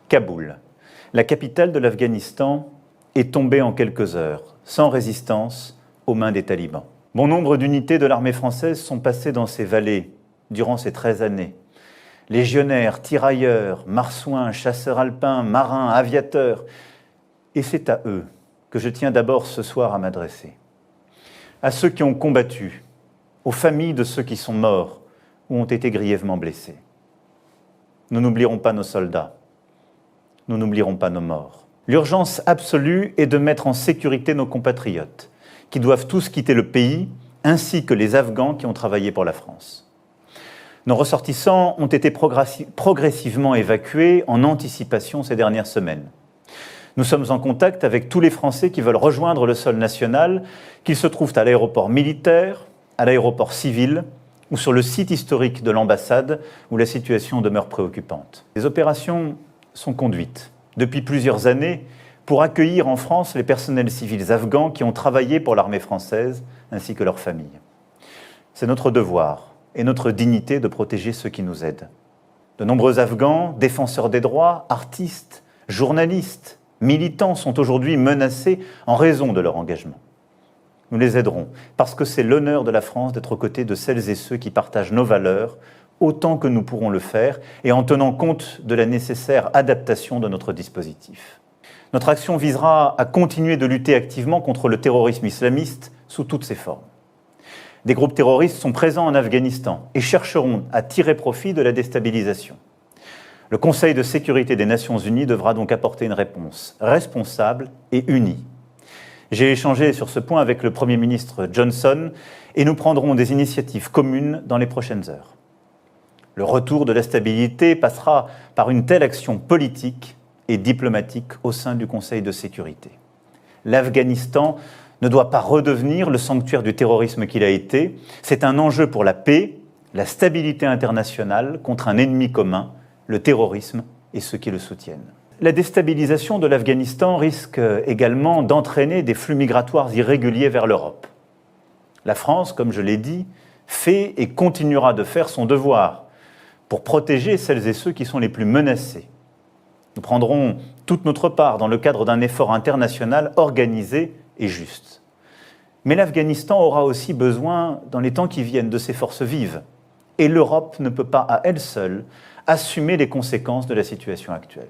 Kaboul, la capitale de l'Afghanistan, est tombée en quelques heures, sans résistance, aux mains des talibans. Bon nombre d'unités de l'armée française sont passées dans ces vallées durant ces 13 années. Légionnaires, tirailleurs, marsouins, chasseurs alpins, marins, aviateurs. Et c'est à eux que je tiens d'abord ce soir à m'adresser. À ceux qui ont combattu, aux familles de ceux qui sont morts ou ont été grièvement blessés. Nous n'oublierons pas nos soldats. Nous n'oublierons pas nos morts. L'urgence absolue est de mettre en sécurité nos compatriotes, qui doivent tous quitter le pays, ainsi que les Afghans qui ont travaillé pour la France. Nos ressortissants ont été progressivement évacués en anticipation ces dernières semaines. Nous sommes en contact avec tous les Français qui veulent rejoindre le sol national, qu'ils se trouvent à l'aéroport militaire, à l'aéroport civil ou sur le site historique de l'ambassade où la situation demeure préoccupante. Les opérations sont conduites depuis plusieurs années pour accueillir en France les personnels civils afghans qui ont travaillé pour l'armée française ainsi que leurs familles. C'est notre devoir et notre dignité de protéger ceux qui nous aident. De nombreux Afghans, défenseurs des droits, artistes, journalistes, militants sont aujourd'hui menacés en raison de leur engagement. Nous les aiderons parce que c'est l'honneur de la France d'être aux côtés de celles et ceux qui partagent nos valeurs autant que nous pourrons le faire et en tenant compte de la nécessaire adaptation de notre dispositif. Notre action visera à continuer de lutter activement contre le terrorisme islamiste sous toutes ses formes. Des groupes terroristes sont présents en Afghanistan et chercheront à tirer profit de la déstabilisation. Le Conseil de sécurité des Nations Unies devra donc apporter une réponse responsable et unie. J'ai échangé sur ce point avec le Premier ministre Johnson et nous prendrons des initiatives communes dans les prochaines heures. Le retour de la stabilité passera par une telle action politique et diplomatique au sein du Conseil de sécurité. L'Afghanistan ne doit pas redevenir le sanctuaire du terrorisme qu'il a été. C'est un enjeu pour la paix, la stabilité internationale contre un ennemi commun, le terrorisme et ceux qui le soutiennent. La déstabilisation de l'Afghanistan risque également d'entraîner des flux migratoires irréguliers vers l'Europe. La France, comme je l'ai dit, fait et continuera de faire son devoir pour protéger celles et ceux qui sont les plus menacés. Nous prendrons toute notre part dans le cadre d'un effort international organisé et juste. Mais l'Afghanistan aura aussi besoin, dans les temps qui viennent, de ses forces vives. Et l'Europe ne peut pas, à elle seule, assumer les conséquences de la situation actuelle.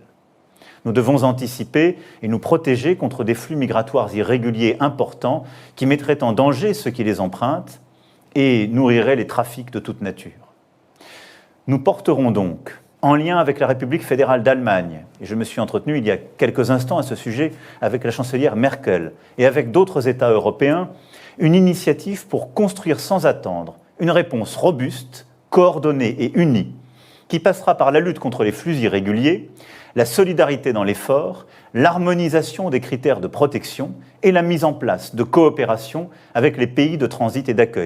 Nous devons anticiper et nous protéger contre des flux migratoires irréguliers importants qui mettraient en danger ceux qui les empruntent et nourriraient les trafics de toute nature. Nous porterons donc, en lien avec la République fédérale d'Allemagne, et je me suis entretenu il y a quelques instants à ce sujet avec la chancelière Merkel et avec d'autres États européens, une initiative pour construire sans attendre une réponse robuste, coordonnée et unie, qui passera par la lutte contre les flux irréguliers, la solidarité dans l'effort, l'harmonisation des critères de protection et la mise en place de coopération avec les pays de transit et d'accueil.